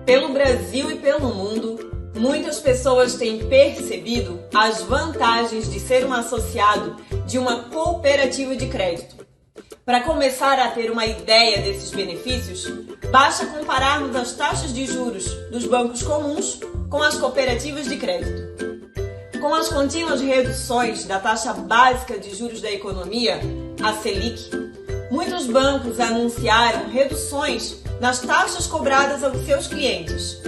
Pelo Brasil e pelo mundo, muitas pessoas têm percebido as vantagens de ser um associado de uma cooperativa de crédito. Para começar a ter uma ideia desses benefícios, basta compararmos as taxas de juros dos bancos comuns com as cooperativas de crédito. Com as contínuas reduções da taxa básica de juros da economia, a Selic, muitos bancos anunciaram reduções nas taxas cobradas aos seus clientes.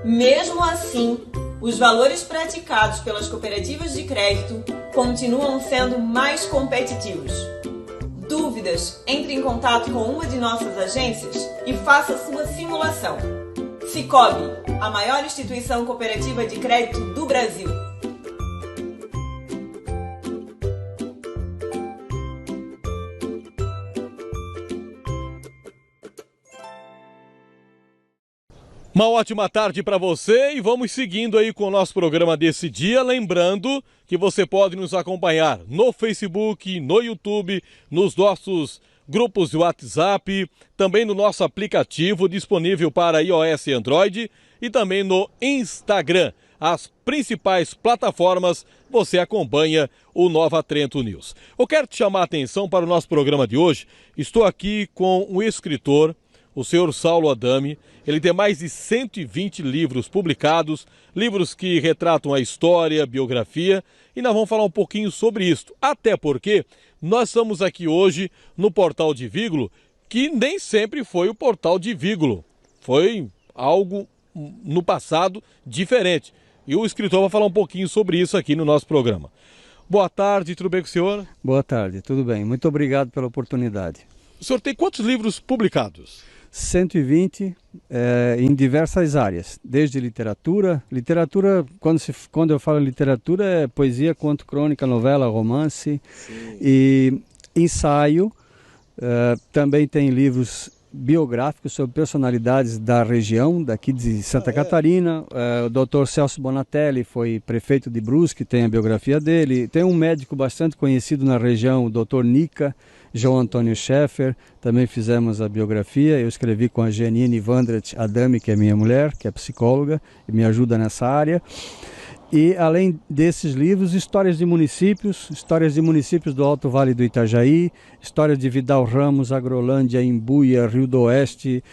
Mesmo assim, os valores praticados pelas cooperativas de crédito continuam sendo mais competitivos. Dúvidas? Entre em contato com uma de nossas agências e faça sua simulação. Sicoob, a maior instituição cooperativa de crédito do Brasil. Uma ótima tarde para você e vamos seguindo aí com o nosso programa desse dia, lembrando que você pode nos acompanhar no Facebook, no YouTube, nos nossos grupos de WhatsApp, também no nosso aplicativo disponível para iOS e Android e também no Instagram. As principais plataformas você acompanha o Nova Trento News. Eu quero te chamar a atenção para o nosso programa de hoje. Estou aqui com um escritor, o senhor Saulo Adami. Ele tem mais de 120 livros publicados, livros que retratam a história, a biografia, e nós vamos falar um pouquinho sobre isso. Até porque nós estamos aqui hoje no Portal de Vígulo, que nem sempre foi o Portal de Vígulo. Foi algo no passado diferente. E o escritor vai falar um pouquinho sobre isso aqui no nosso programa. Boa tarde, tudo bem com o senhor? Boa tarde, tudo bem. Muito obrigado pela oportunidade. O senhor tem quantos livros publicados? 120 em diversas áreas, desde literatura, quando eu falo literatura é poesia, conto, crônica, novela, romance. Sim. E ensaio, também tem livros biográficos sobre personalidades da região, daqui de Santa Catarina. O Dr. Celso Bonatelli foi prefeito de Brusque, tem a biografia dele. Tem um médico bastante conhecido na região, o Dr. Nica, João Antônio Scheffer, também fizemos a biografia. Eu escrevi com a Janine Vandret Adami, que é minha mulher, que é psicóloga e me ajuda nessa área. E além desses livros, histórias de municípios do Alto Vale do Itajaí, histórias de Vidal Ramos, Agrolândia, Imbuia, Rio do Oeste,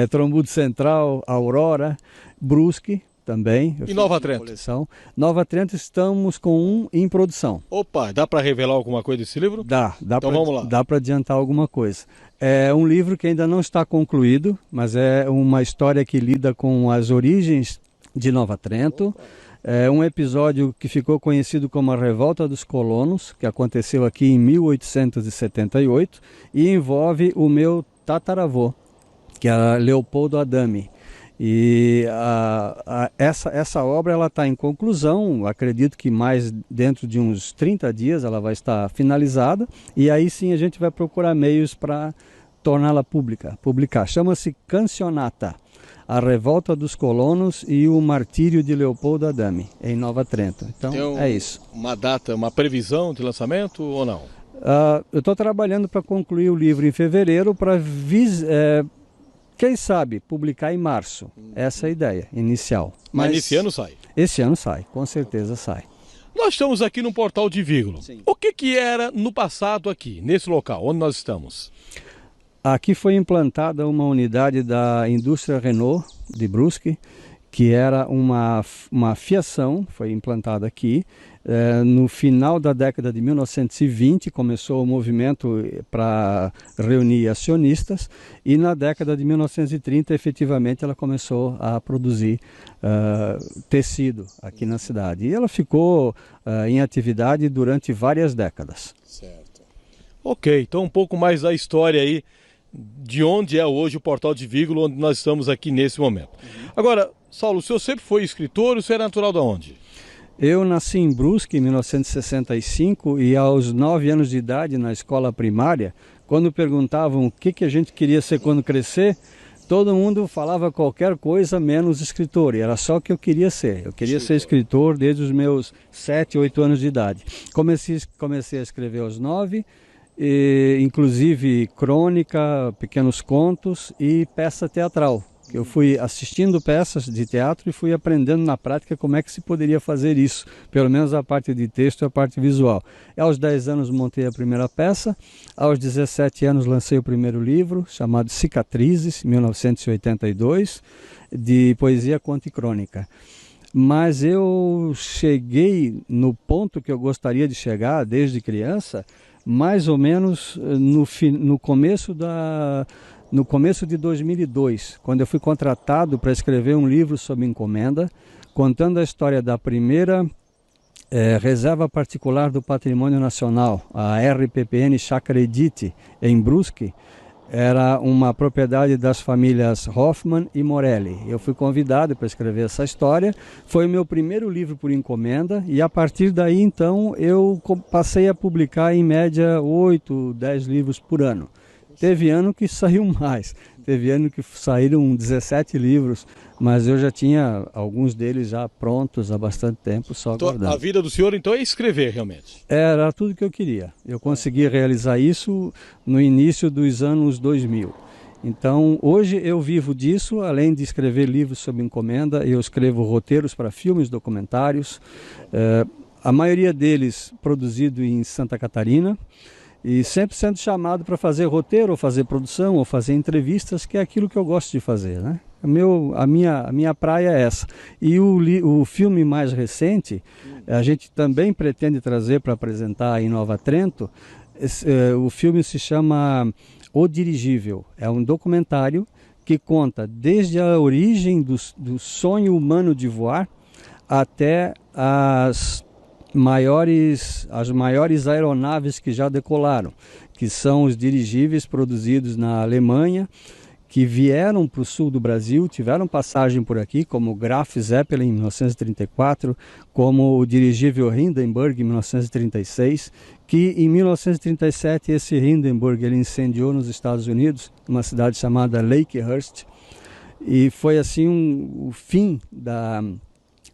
Trombudo Central, Aurora, Brusque também. E Nova Trento? Nova Trento estamos com um em produção. Opa, dá para revelar alguma coisa desse livro? Dá então vamos lá. Dá para adiantar alguma coisa. É um livro que ainda não está concluído, mas é uma história que lida com as origens de Nova Trento. É um episódio que ficou conhecido como a Revolta dos Colonos, que aconteceu aqui em 1878 e envolve o meu tataravô, que é Leopoldo Adami. E essa obra ela está em conclusão, acredito que mais dentro de uns 30 dias ela vai estar finalizada e aí sim a gente vai procurar meios para torná-la publicar. Chama-se Cancionata, a Revolta dos Colonos e o Martírio de Leopoldo Adami, em Nova Trento. Então é isso. Uma data, uma previsão de lançamento ou não? Eu estou trabalhando para concluir o livro em fevereiro para quem sabe publicar em março. Essa é a ideia inicial. Mas esse ano sai? Esse ano sai, com certeza sai. Nós estamos aqui no Portal de Vígulo. Sim. O que era no passado aqui, nesse local, onde nós estamos? Aqui foi implantada uma unidade da indústria Renault de Brusque, que era uma fiação, foi implantada aqui. No final da década de 1920 começou o movimento para reunir acionistas e na década de 1930 efetivamente ela começou a produzir tecido aqui na cidade. E ela ficou em atividade durante várias décadas. Certo. Ok, então um pouco mais da história aí de onde é hoje o Portal de Vígulo, onde nós estamos aqui nesse momento. Agora, Saulo, o senhor sempre foi escritor, o senhor é natural de onde? Eu nasci em Brusque em 1965 e aos 9 anos de idade, na escola primária, quando perguntavam o que a gente queria ser quando crescer, todo mundo falava qualquer coisa menos escritor, e era só o que eu queria ser. Eu queria ser escritor desde os meus 7, 8 anos de idade. Comecei a escrever aos 9, inclusive crônica, pequenos contos e peça teatral. Eu fui assistindo peças de teatro e fui aprendendo na prática como é que se poderia fazer isso, pelo menos a parte de texto e a parte visual. Aos 10 anos montei a primeira peça, aos 17 anos lancei o primeiro livro, chamado Cicatrizes, 1982, de poesia, conto e crônica. Mas eu cheguei no ponto que eu gostaria de chegar desde criança, mais ou menos no começo de 2002, quando eu fui contratado para escrever um livro sob encomenda, contando a história da primeira Reserva Particular do Patrimônio Nacional, a RPPN Chácara Edith, em Brusque. Era uma propriedade das famílias Hoffmann e Morelli. Eu fui convidado para escrever essa história. Foi o meu primeiro livro por encomenda e a partir daí, então, eu passei a publicar em média 8, 10 livros por ano. Teve ano que saiu mais, teve ano que saíram 17 livros, mas eu já tinha alguns deles já prontos há bastante tempo, só aguardando. A vida do senhor, então, é escrever, realmente? Era tudo que eu queria. Eu consegui realizar isso no início dos anos 2000. Então, hoje eu vivo disso, além de escrever livros sob encomenda, eu escrevo roteiros para filmes, documentários, a maioria deles produzido em Santa Catarina, e sempre sendo chamado para fazer roteiro, ou fazer produção, ou fazer entrevistas, que é aquilo que eu gosto de fazer, né? A minha praia é essa. E o filme mais recente, a gente também pretende trazer para apresentar em Nova Trento. O filme se chama O Dirigível. É um documentário que conta desde a origem do sonho humano de voar até as maiores aeronaves que já decolaram, que são os dirigíveis produzidos na Alemanha, que vieram para o sul do Brasil, tiveram passagem por aqui, como o Graf Zeppelin em 1934, como o dirigível Hindenburg em 1936, que em 1937 esse Hindenburg ele incendiou nos Estados Unidos, numa cidade chamada Lakehurst, e foi assim o fim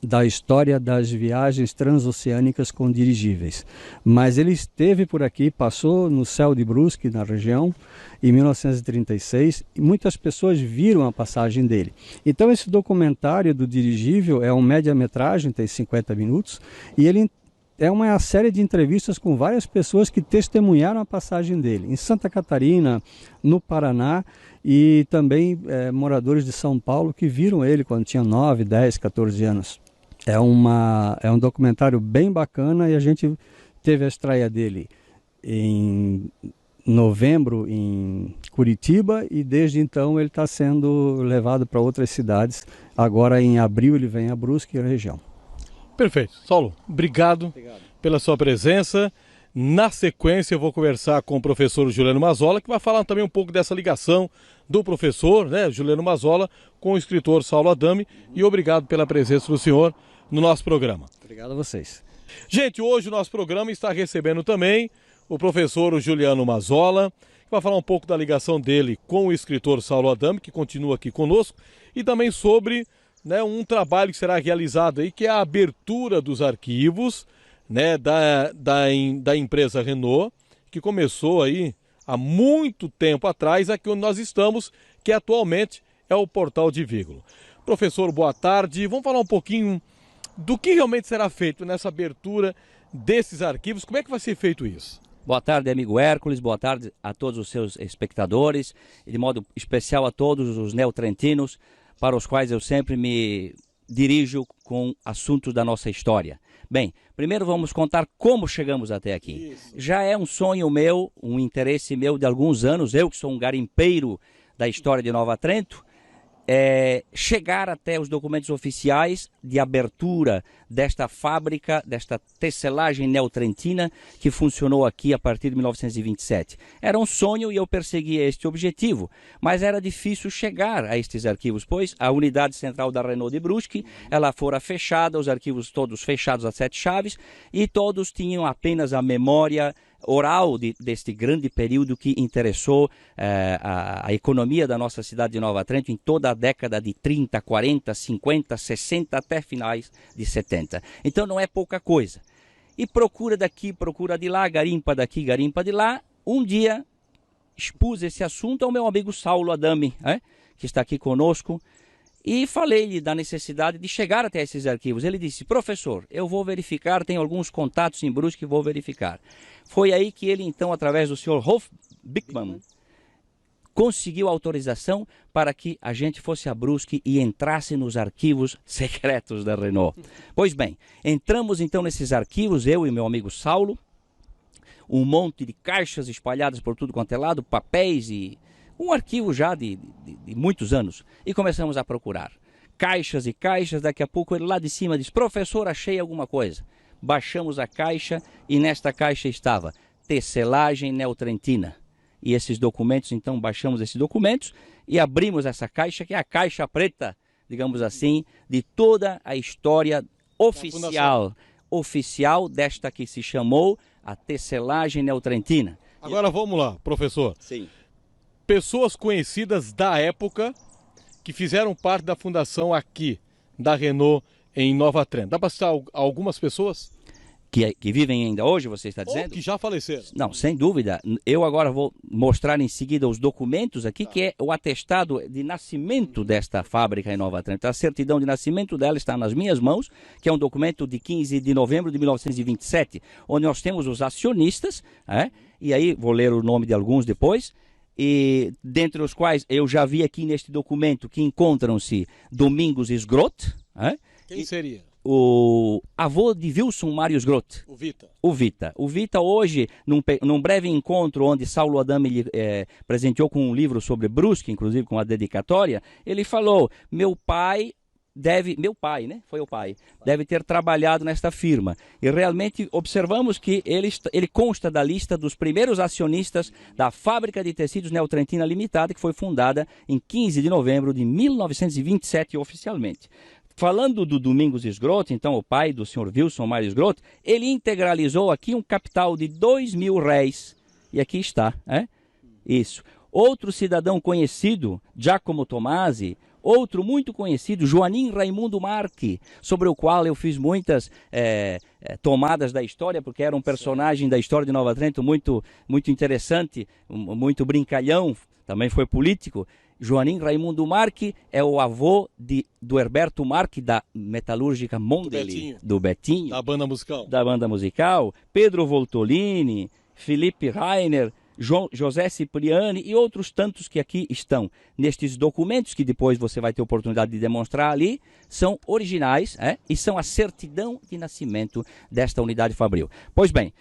da história das viagens transoceânicas com dirigíveis. Mas ele esteve por aqui, passou no céu de Brusque, na região, em 1936, e muitas pessoas viram a passagem dele. Então esse documentário do dirigível é um média-metragem, tem 50 minutos, e ele é uma série de entrevistas com várias pessoas que testemunharam a passagem dele, em Santa Catarina, no Paraná, e também moradores de São Paulo que viram ele quando tinha 9, 10, 14 anos. É um documentário bem bacana e a gente teve a estreia dele em novembro em Curitiba e desde então ele está sendo levado para outras cidades. Agora em abril ele vem a Brusque e a região. Perfeito. Saulo, obrigado pela sua presença. Na sequência eu vou conversar com o professor Juliano Mazzola, que vai falar também um pouco dessa ligação do professor, né, Juliano Mazzola, com o escritor Saulo Adame. E obrigado pela presença do senhor no nosso programa. Obrigado a vocês. Gente, hoje o nosso programa está recebendo também o professor Juliano Mazzola, que vai falar um pouco da ligação dele com o escritor Saulo Adame, que continua aqui conosco, e também sobre, né, um trabalho que será realizado aí, que é a abertura dos arquivos, né, da empresa Renault, que começou aí há muito tempo atrás, aqui onde nós estamos, que atualmente é o Portal de Vigo. Professor, boa tarde. Vamos falar um pouquinho do que realmente será feito nessa abertura desses arquivos. Como é que vai ser feito isso? Boa tarde, amigo Hércules. Boa tarde a todos os seus espectadores, e de modo especial a todos os neotrentinos, para os quais eu sempre me dirijo com assuntos da nossa história. Bem, primeiro vamos contar como chegamos até aqui. Isso. Já é um sonho meu, um interesse meu de alguns anos, eu que sou um garimpeiro da história de Nova Trento, chegar até os documentos oficiais de abertura desta fábrica, desta tecelagem neotrentina que funcionou aqui a partir de 1927. Era um sonho e eu perseguia este objetivo, mas era difícil chegar a estes arquivos, pois a unidade central da Renault de Brusque, ela fora fechada, os arquivos todos fechados a 7 chaves, e todos tinham apenas a memória oral deste grande período que interessou a economia da nossa cidade de Nova Trento em toda a década de 30, 40, 50, 60 até finais de 70. Então não é pouca coisa. E procura daqui, procura de lá, garimpa daqui, garimpa de lá. Um dia expus esse assunto ao meu amigo Saulo Adame, que está aqui conosco, e falei-lhe da necessidade de chegar até esses arquivos. Ele disse: professor, eu vou verificar, tenho alguns contatos em Brusque que vou verificar. Foi aí que ele, então, através do senhor Rolf Bickmann, conseguiu autorização para que a gente fosse a Brusque e entrasse nos arquivos secretos da Renault. Pois bem, entramos então nesses arquivos, eu e meu amigo Saulo, um monte de caixas espalhadas por tudo quanto é lado, papéis e um arquivo já de muitos anos. E começamos a procurar caixas e caixas. Daqui a pouco ele lá de cima diz: professor, achei alguma coisa. Baixamos a caixa e nesta caixa estava tecelagem neotrentina. E esses documentos, então baixamos esses documentos e abrimos essa caixa, que é a caixa preta, digamos assim, de toda a história oficial desta que se chamou a tecelagem neotrentina. Agora vamos lá, professor. Sim. Pessoas conhecidas da época que fizeram parte da fundação aqui, da Renault, em Nova Trento. Dá para citar algumas pessoas? Que vivem ainda hoje, você está dizendo? Ou que já faleceram. Não, sem dúvida. Eu agora vou mostrar em seguida os documentos aqui, que é o atestado de nascimento desta fábrica em Nova Trento. A certidão de nascimento dela está nas minhas mãos, que é um documento de 15 de novembro de 1927, onde nós temos os acionistas, e aí vou ler o nome de alguns depois, e dentre os quais eu já vi aqui neste documento que encontram-se Domingos Sgrot. Quem seria? O avô de Wilson Marius Groth. O Vita. O Vita. O Vita hoje, num breve encontro onde Saulo Adame lhe presenteou com um livro sobre Brusque, inclusive com a dedicatória, ele falou: meu pai, deve ter trabalhado nesta firma. E realmente observamos que ele consta da lista dos primeiros acionistas da Fábrica de Tecidos Neotrentina Limitada, que foi fundada em 15 de novembro de 1927 oficialmente. Falando do Domingos Sgrot, então o pai do senhor Wilson Marius Groth, ele integralizou aqui um capital de 2.000 réis. E aqui está, Isso. Outro cidadão conhecido, Giacomo Tomasi, outro muito conhecido, Joanim Raimundo Marchi, sobre o qual eu fiz muitas tomadas da história, porque era um personagem da história de Nova Trento muito, muito interessante, muito brincalhão, também foi político. Joanim Raimundo Marchi é o avô do Herberto Marchi, da metalúrgica Mondeli, do Betinho, da banda musical. Da banda musical, Pedro Voltolini, Felipe Rainer, José Cipriani e outros tantos que aqui estão nestes documentos, que depois você vai ter oportunidade de demonstrar ali, são originais, e são a certidão de nascimento desta unidade fabril. Pois bem,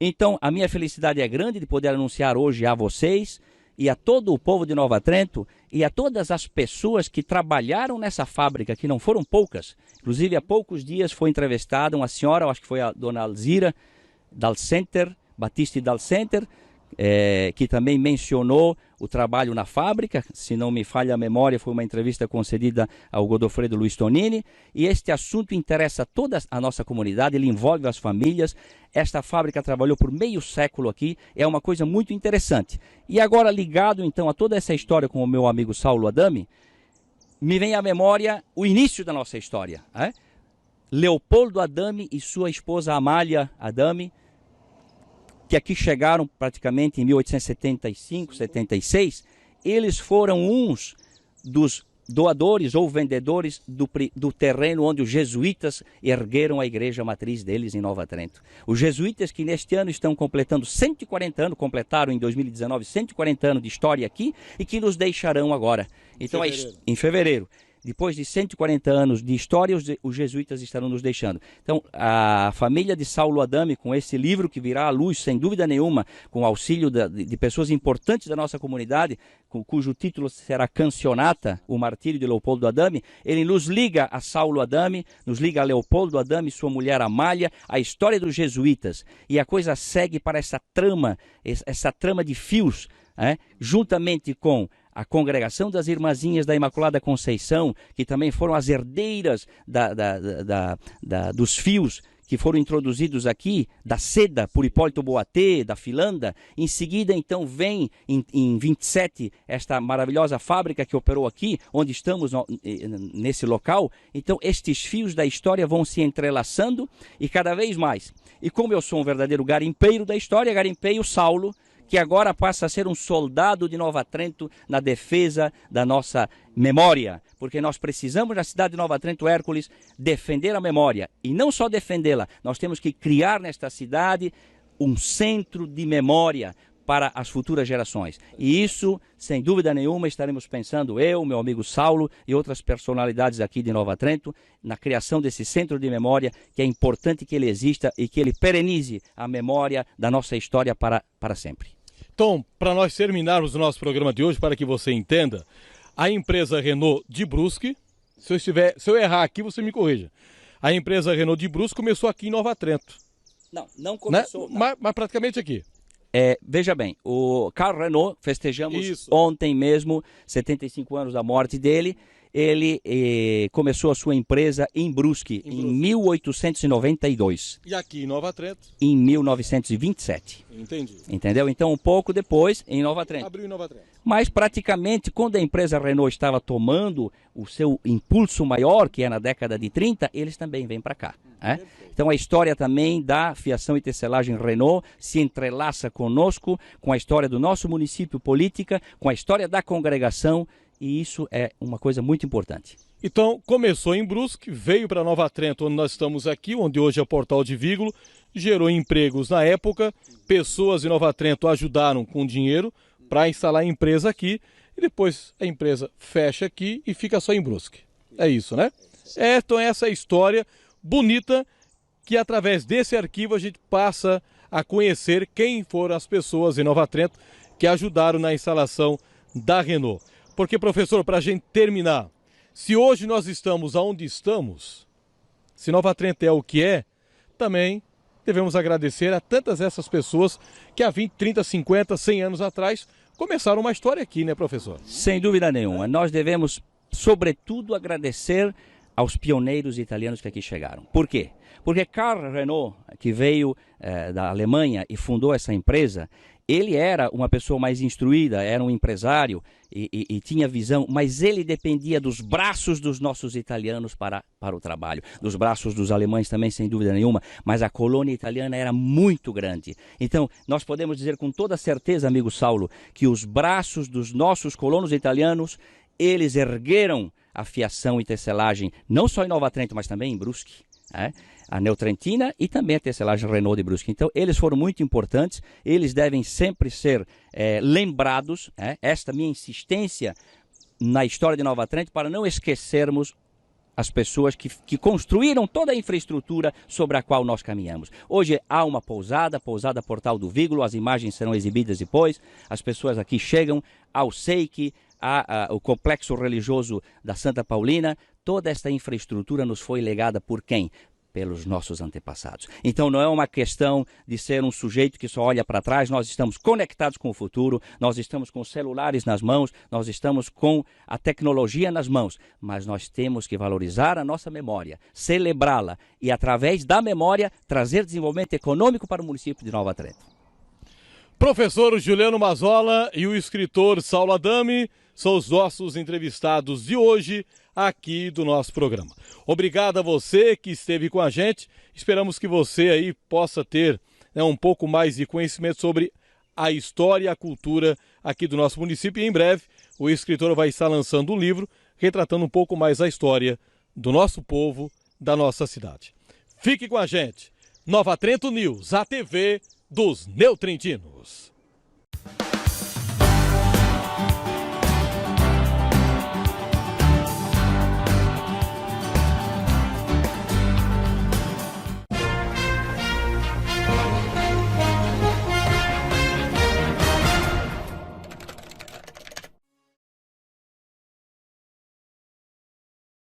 então a minha felicidade é grande de poder anunciar hoje a vocês e a todo o povo de Nova Trento e a todas as pessoas que trabalharam nessa fábrica, que não foram poucas. Inclusive, há poucos dias foi entrevistada uma senhora, acho que foi a dona Alzira Dalcenter, Batiste Dalcenter, que também mencionou o trabalho na fábrica. Se não me falha a memória, foi uma entrevista concedida ao Godofredo Luiz Tonini, e este assunto interessa toda a nossa comunidade, ele envolve as famílias. Esta fábrica trabalhou por meio século aqui, é uma coisa muito interessante. E agora, ligado então a toda essa história com o meu amigo Saulo Adame, me vem à memória o início da nossa história. Leopoldo Adame e sua esposa Amália Adame, que aqui chegaram praticamente em 1875, 76, eles foram uns dos doadores ou vendedores do terreno onde os jesuítas ergueram a igreja matriz deles em Nova Trento. Os jesuítas que neste ano estão completando 140 anos, completaram em 2019 140 anos de história aqui, e que nos deixarão agora. Então, em fevereiro. Depois de 140 anos de história, os jesuítas estarão nos deixando. Então, a família de Saulo Adame, com esse livro que virá à luz, sem dúvida nenhuma, com o auxílio de pessoas importantes da nossa comunidade, cujo título será Cancionata, o Martírio de Leopoldo Adame, ele nos liga a Saulo Adame, nos liga a Leopoldo Adame, sua mulher Amália, a história dos jesuítas. E a coisa segue para essa trama de fios, juntamente com a congregação das Irmãzinhas da Imaculada Conceição, que também foram as herdeiras dos fios que foram introduzidos aqui, da seda por Hipólito Boatê, da Filanda. Em seguida, então, vem em 27 esta maravilhosa fábrica que operou aqui, onde estamos nesse local. Então, estes fios da história vão se entrelaçando e cada vez mais. E como eu sou um verdadeiro garimpeiro da história, garimpeio Saulo, que agora passa a ser um soldado de Nova Trento na defesa da nossa memória, porque nós precisamos na cidade de Nova Trento, Hércules, defender a memória, e não só defendê-la, nós temos que criar nesta cidade um centro de memória para as futuras gerações. E isso, sem dúvida nenhuma, estaremos pensando, eu, meu amigo Saulo e outras personalidades aqui de Nova Trento, na criação desse centro de memória, que é importante que ele exista e que ele perenize a memória da nossa história para sempre. Então, para nós terminarmos o nosso programa de hoje, para que você entenda, a empresa Renault de Brusque, se eu errar aqui, você me corrija. A empresa Renault de Brusque começou aqui em Nova Trento. Não começou. Né? Mas praticamente aqui. Veja bem, o Carl Renault, festejamos Isso. ontem mesmo, 75 anos da morte dele. Ele começou a sua empresa em Brusque, em 1892. E aqui em Nova Trento? Em 1927. Entendi. Entendeu? Então, um pouco depois, em Nova Trento. Abriu em Nova Trento. Mas, praticamente, quando a empresa Renault estava tomando o seu impulso maior, que é na década de 30, eles também vêm para cá. Então, a história também da fiação e tecelagem Renault se entrelaça conosco, com a história do nosso município política, com a história da congregação, e isso é uma coisa muito importante. Então, começou em Brusque, veio para Nova Trento, onde nós estamos aqui, onde hoje é o Portal de Vígulo, gerou empregos na época, pessoas em Nova Trento ajudaram com dinheiro para instalar a empresa aqui, e depois a empresa fecha aqui e fica só em Brusque. É isso, né? Então essa é a história bonita, que através desse arquivo a gente passa a conhecer quem foram as pessoas em Nova Trento que ajudaram na instalação da Renault. Porque, professor, para a gente terminar, se hoje nós estamos onde estamos, se Nova Trento é o que é, também devemos agradecer a tantas essas pessoas que há 20, 30, 50, 100 anos atrás começaram uma história aqui, né, professor? Sem dúvida nenhuma. Nós devemos, sobretudo, agradecer aos pioneiros italianos que aqui chegaram. Por quê? Porque Carl Renault, que veio da Alemanha e fundou essa empresa, ele era uma pessoa mais instruída, era um empresário e tinha visão, mas ele dependia dos braços dos nossos italianos para o trabalho, dos braços dos alemães também, sem dúvida nenhuma, mas a colônia italiana era muito grande. Então, nós podemos dizer com toda certeza, amigo Saulo, que os braços dos nossos colonos italianos, eles ergueram a fiação e tecelagem, não só em Nova Trento, mas também em Brusque, a Neotrentina e também a tecelagem Renault de Brusque. Então, eles foram muito importantes, eles devem sempre ser lembrados, esta minha insistência na história de Nova Trento, para não esquecermos as pessoas que construíram toda a infraestrutura sobre a qual nós caminhamos. Hoje há uma pousada Portal do Vígulo, as imagens serão exibidas depois, as pessoas aqui chegam ao SEIC, o complexo religioso da Santa Paulina. Toda esta infraestrutura nos foi legada por quem? Pelos nossos antepassados. Então não é uma questão de ser um sujeito que só olha para trás, nós estamos conectados com o futuro, nós estamos com celulares nas mãos, nós estamos com a tecnologia nas mãos, mas nós temos que valorizar a nossa memória, celebrá-la e através da memória trazer desenvolvimento econômico para o município de Nova Trento. Professor Juliano Mazzola e o escritor Saulo Adami são os nossos entrevistados de hoje aqui do nosso programa. Obrigado a você que esteve com a gente. Esperamos que você aí possa ter um pouco mais de conhecimento sobre a história e a cultura aqui do nosso município. E em breve o escritor vai estar lançando um livro retratando um pouco mais a história do nosso povo, da nossa cidade. Fique com a gente. Nova Trento News, a TV dos neotrentinos.